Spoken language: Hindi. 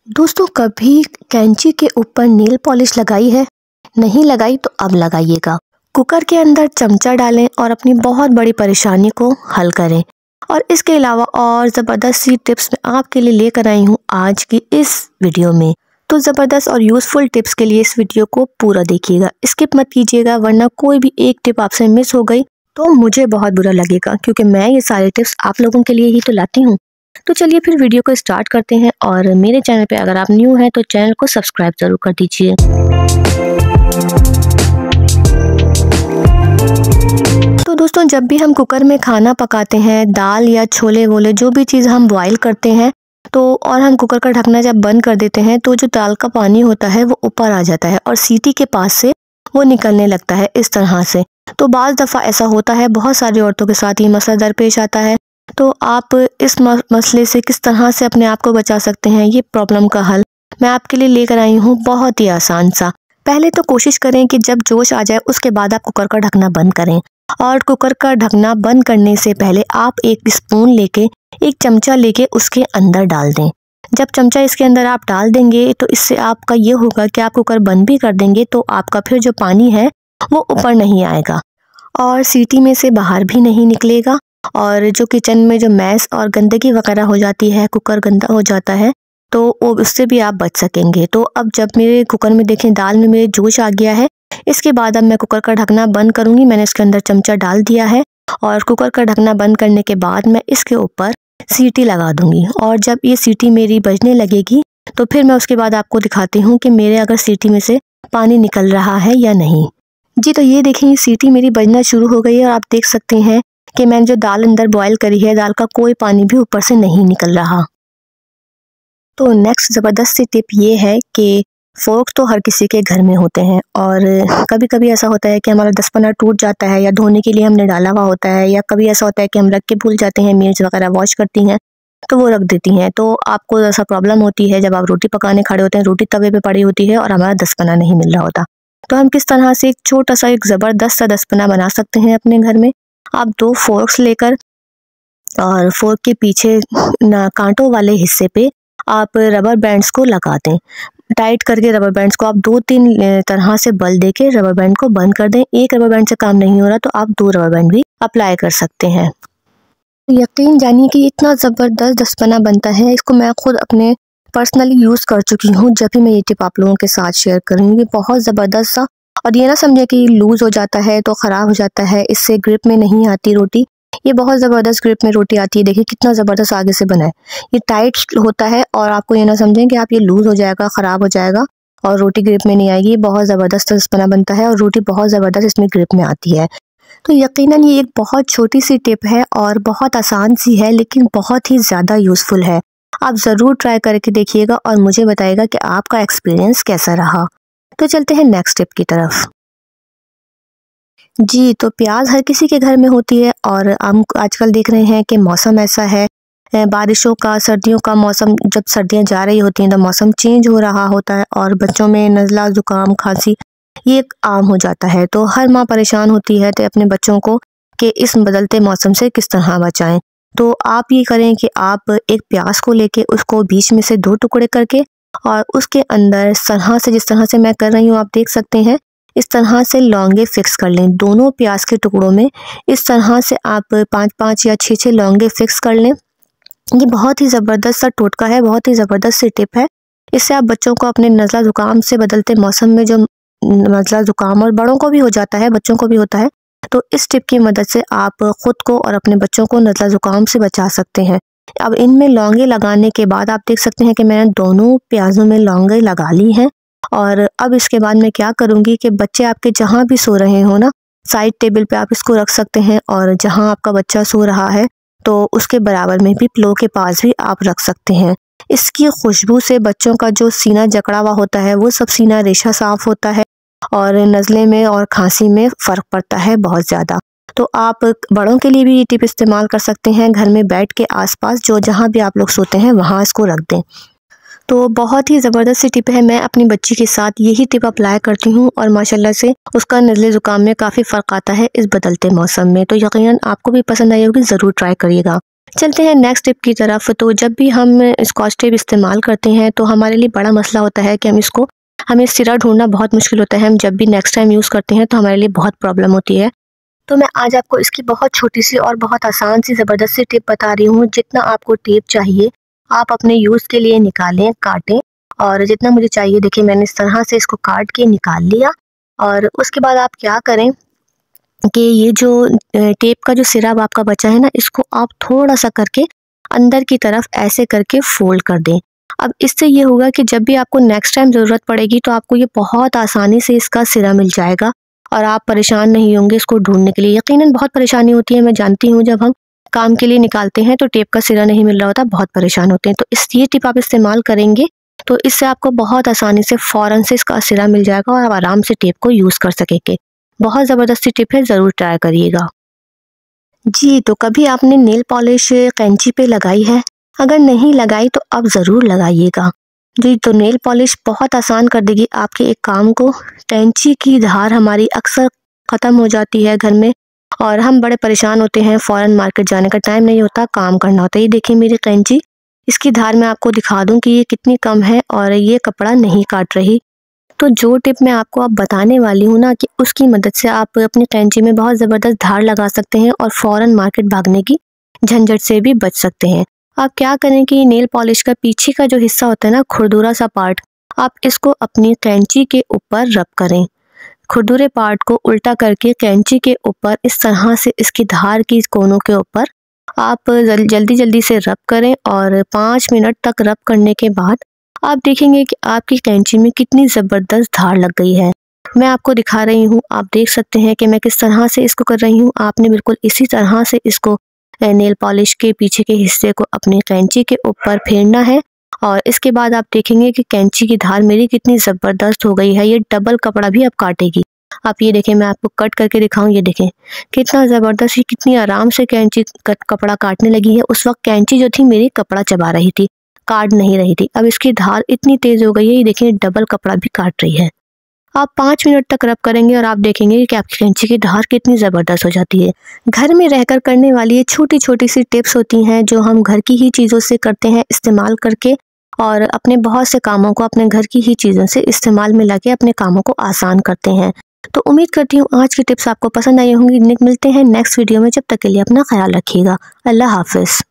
दोस्तों, कभी कैंची के ऊपर नेल पॉलिश लगाई है? नहीं लगाई तो अब लगाइएगा। कुकर के अंदर चमचा डालें और अपनी बहुत बड़ी परेशानी को हल करें। और इसके अलावा और ज़बरदस्त सी टिप्स मैं आपके लिए लेकर आई हूँ आज की इस वीडियो में। तो ज़बरदस्त और यूज़फुल टिप्स के लिए इस वीडियो को पूरा देखिएगा, स्किप मत कीजिएगा, वरना कोई भी एक टिप आपसे मिस हो गई तो मुझे बहुत बुरा लगेगा, क्योंकि मैं ये सारे टिप्स आप लोगों के लिए ही तो लाती हूँ। तो चलिए फिर वीडियो को स्टार्ट करते हैं। और मेरे चैनल पे अगर आप न्यू हैं तो चैनल को सब्सक्राइब जरूर कर दीजिए। तो दोस्तों, जब भी हम कुकर में खाना पकाते हैं, दाल या छोले वोले जो भी चीज़ हम बॉईल करते हैं, तो और हम कुकर का ढकना जब बंद कर देते हैं तो जो दाल का पानी होता है वो ऊपर आ जाता है और सीटी के पास से वो निकलने लगता है इस तरह से। तो बाज़ दफ़ा ऐसा होता है, बहुत सारी औरतों के साथ ये मसला दरपेश आता है। तो आप इस मसले से किस तरह से अपने आप को बचा सकते हैं, ये प्रॉब्लम का हल मैं आपके लिए लेकर आई हूँ, बहुत ही आसान सा। पहले तो कोशिश करें कि जब जोश आ जाए उसके बाद आप कुकर का ढकना बंद करें। और कुकर का ढकना बंद करने से पहले आप एक स्पून लेके, एक चमचा लेके उसके अंदर डाल दें। जब चमचा इसके अंदर आप डाल देंगे तो इससे आपका ये होगा कि आप कुकर बंद भी कर देंगे तो आपका फिर जो पानी है वो ऊपर नहीं आएगा और सीटी में से बाहर भी नहीं निकलेगा। और जो किचन में जो मैस और गंदगी वगैरह हो जाती है, कुकर गंदा हो जाता है, तो वो उससे भी आप बच सकेंगे। तो अब जब मेरे कुकर में देखें दाल में मेरे जोश आ गया है, इसके बाद अब मैं कुकर का ढकना बंद करूंगी। मैंने इसके अंदर चमचा डाल दिया है और कुकर का ढकना बंद करने के बाद मैं इसके ऊपर सीटी लगा दूंगी। और जब ये सीटी मेरी बजने लगेगी तो फिर मैं उसके बाद आपको दिखाती हूँ कि मेरे अगर सीटी में से पानी निकल रहा है या नहीं। जी, तो ये देखें, सीटी मेरी बजना शुरू हो गई है और आप देख सकते हैं कि मैंने जो दाल अंदर बॉयल करी है, दाल का कोई पानी भी ऊपर से नहीं निकल रहा। तो नेक्स्ट ज़बरदस्त सी टिप ये है कि फोर्क तो हर किसी के घर में होते हैं और कभी कभी ऐसा होता है कि हमारा दसपना टूट जाता है या धोने के लिए हमने डाला हुआ होता है, या कभी ऐसा होता है कि हम रख के भूल जाते हैं, मिर्च वगैरह वॉश करती हैं तो वो रख देती हैं। तो आपको ऐसा प्रॉब्लम होती है जब आप रोटी पकाने खड़े होते हैं, रोटी तवे पे पड़ी होती है और हमारा दसपना नहीं मिल रहा होता। तो हम किस तरह से एक छोटा सा, एक ज़बरदस्त सा दसपना बना सकते हैं अपने घर में। आप 2 फोर्क्स लेकर और फोर्क के पीछे ना कांटों वाले हिस्से पे आप रबर बैंड्स को लगा दें। टाइट करके रबर बैंड्स को आप 2-3 तरह से बल देके रबर बैंड को बंद कर दें। एक रबर बैंड से काम नहीं हो रहा तो आप 2 रबर बैंड भी अप्लाई कर सकते हैं। यकीन जानिए कि इतना ज़बरदस्त दसपना बनता है, इसको मैं खुद अपने पर्सनली यूज़ कर चुकी हूँ। जब भी मैं ये टिप आप लोगों के साथ शेयर करूँगी, बहुत ज़बरदस्त सा। और ये ना समझे कि लूज़ हो जाता है तो ख़राब हो जाता है, इससे ग्रिप में नहीं आती रोटी। ये बहुत ज़बरदस्त ग्रिप में रोटी आती है। देखिए कितना ज़बरदस्त आगे से बना है। ये टाइट होता है और आपको ये ना समझें कि आप ये लूज़ हो जाएगा, ख़राब हो जाएगा और रोटी ग्रिप में नहीं आएगी। ये बहुत ज़बरदस्त दसपना बनता है और रोटी बहुत ज़बरदस्त इसमें ग्रिप में आती है। तो यकीनन ये एक बहुत छोटी सी टिप है और बहुत आसान सी है, लेकिन बहुत ही ज़्यादा यूज़फुल है। आप ज़रूर ट्राई करके देखिएगा और मुझे बताइएगा कि आपका एक्सपीरियंस कैसा रहा। तो चलते हैं नेक्स्ट टिप की तरफ। जी, तो प्याज हर किसी के घर में होती है और हम आजकल देख रहे हैं कि मौसम ऐसा है, बारिशों का, सर्दियों का मौसम। जब सर्दियां जा रही होती हैं तो मौसम चेंज हो रहा होता है और बच्चों में नज़ला, ज़ुकाम, खांसी ये एक आम हो जाता है। तो हर माँ परेशान होती है तो अपने बच्चों को कि इस बदलते मौसम से किस तरह बचाएं। तो आप ये करें कि आप एक प्याज को लेके उसको बीच में से 2 टुकड़े करके और उसके अंदर इस तरह से, जिस तरह से मैं कर रही हूँ आप देख सकते हैं, इस तरह से लौंगे फिक्स कर लें दोनों प्याज के टुकड़ों में। इस तरह से आप 5-5 या 6-6 लौंगे फिक्स कर लें। ये बहुत ही ज़बरदस्त सा टोटका है, बहुत ही ज़बरदस्त सी टिप है। इससे आप बच्चों को अपने नज़ला ज़ुकाम से, बदलते मौसम में जो नज़ला ज़ुकाम और बड़ों को भी हो जाता है, बच्चों को भी होता है, तो इस टिप की मदद से आप खुद को और अपने बच्चों को नज़ला ज़ुकाम से बचा सकते हैं। अब इनमें लौंगे लगाने के बाद आप देख सकते हैं कि मैंने दोनों प्याज़ों में लौंगे लगा ली हैं। और अब इसके बाद मैं क्या करूँगी कि बच्चे आपके जहाँ भी सो रहे हो ना, साइड टेबल पे आप इसको रख सकते हैं और जहाँ आपका बच्चा सो रहा है तो उसके बराबर में भी, पिलो के पास भी आप रख सकते हैं। इसकी खुशबू से बच्चों का जो सीना जकड़ा हुआ होता है वो सब सीना रेशा साफ होता है और नज़ले में और खांसी में फ़र्क पड़ता है बहुत ज़्यादा। तो आप बड़ों के लिए भी ये टिप इस्तेमाल कर सकते हैं। घर में बेड के आसपास जो जहाँ भी आप लोग सोते हैं वहाँ इसको रख दें। तो बहुत ही ज़बरदस्त सी टिप है। मैं अपनी बच्ची के साथ यही टिप अप्लाई करती हूँ और माशाल्लाह से उसका नज़ले ज़ुकाम में काफ़ी फ़र्क आता है इस बदलते मौसम में। तो यकीनन आपको भी पसंद आई होगी, ज़रूर ट्राई करिएगा। चलते हैं नेक्स्ट टिप की तरफ। तो जब भी हम स्कॉच टेप इस्तेमाल करते हैं तो हमारे लिए बड़ा मसला होता है कि हमें सिरा ढूंढना बहुत मुश्किल होता है। हम जब भी नेक्स्ट टाइम यूज़ करते हैं तो हमारे लिए बहुत प्रॉब्लम होती है। तो मैं आज आपको इसकी बहुत छोटी सी और बहुत आसान सी ज़बरदस्त सी टिप बता रही हूँ। जितना आपको टेप चाहिए आप अपने यूज़ के लिए निकालें, काटें, और जितना मुझे चाहिए देखिए मैंने इस तरह से इसको काट के निकाल लिया। और उसके बाद आप क्या करें कि ये जो टेप का जो सिरा आपका बचा है ना, इसको आप थोड़ा सा करके अंदर की तरफ ऐसे करके फोल्ड कर दें। अब इससे ये होगा कि जब भी आपको नेक्स्ट टाइम ज़रूरत पड़ेगी तो आपको ये बहुत आसानी से इसका सिरा मिल जाएगा और आप परेशान नहीं होंगे इसको ढूंढने के लिए। यकीनन बहुत परेशानी होती है, मैं जानती हूँ, जब हम काम के लिए निकालते हैं तो टेप का सिरा नहीं मिल रहा होता, बहुत परेशान होते हैं। तो ये टिप आप इस्तेमाल करेंगे तो इससे आपको बहुत आसानी से फ़ौरन से इसका सिरा मिल जाएगा और आप आराम से टेप को यूज़ कर सकेंगे। बहुत ज़बरदस्त टिप है, ज़रूर ट्राई करिएगा। जी, तो कभी आपने नेल पॉलिश कैंची पे लगाई है? अगर नहीं लगाई तो अब ज़रूर लगाइएगा। जी, तो नेल पॉलिश बहुत आसान कर देगी आपके एक काम को। कैंची की धार हमारी अक्सर ख़त्म हो जाती है घर में और हम बड़े परेशान होते हैं, फ़ौरन मार्केट जाने का टाइम नहीं होता, काम करना होता है। ये देखिए मेरी कैंची, इसकी धार मैं आपको दिखा दूँ कि ये कितनी कम है और ये कपड़ा नहीं काट रही। तो जो टिप मैं आपको अब बताने वाली हूँ ना, कि उसकी मदद से आप अपनी कैंची में बहुत ज़बरदस्त धार लगा सकते हैं और फ़ौरन मार्केट भागने की झंझट से भी बच सकते हैं। आप क्या करें कि नेल पॉलिश का पीछे का जो हिस्सा होता है ना, खुरदुरा सा पार्ट, आप इसको अपनी कैंची के ऊपर रब करें। खुरदुरे पार्ट को उल्टा करके कैंची के ऊपर इस तरह से इसकी धार की कोनों के ऊपर आप जल्दी जल्दी से रब करें और 5 मिनट तक रब करने के बाद आप देखेंगे कि आपकी कैंची में कितनी ज़बरदस्त धार लग गई है। मैं आपको दिखा रही हूँ, आप देख सकते हैं कि मैं किस तरह से इसको कर रही हूँ। आपने बिल्कुल इसी तरह से इसको नेल पॉलिश के पीछे के हिस्से को अपनी कैंची के ऊपर फेरना है और इसके बाद आप देखेंगे कि कैंची की धार मेरी कितनी ज़बरदस्त हो गई है। ये डबल कपड़ा भी अब काटेगी। आप ये देखें, मैं आपको कट करके दिखाऊं, ये देखें कितना ज़बरदस्त, ये कितनी आराम से कैंची कपड़ा काटने लगी है। उस वक्त कैंची जो थी मेरी कपड़ा चबा रही थी, काट नहीं रही थी। अब इसकी धार इतनी तेज़ हो गई है, ये देखिए डबल कपड़ा भी काट रही है। आप 5 मिनट तक रब करेंगे और आप देखेंगे कि आपकी कैंची की धार कितनी ज़बरदस्त हो जाती है। घर में रहकर करने वाली ये छोटी छोटी सी टिप्स होती हैं जो हम घर की ही चीज़ों से करते हैं इस्तेमाल करके, और अपने बहुत से कामों को अपने घर की ही चीज़ों से इस्तेमाल में लाके अपने कामों को आसान करते हैं। तो उम्मीद करती हूँ आज की टिप्स आपको पसंद आई होंगी। मिलते हैं नेक्स्ट वीडियो में, जब तक के लिए अपना ख्याल रखिएगा। अल्लाह हाफिज़।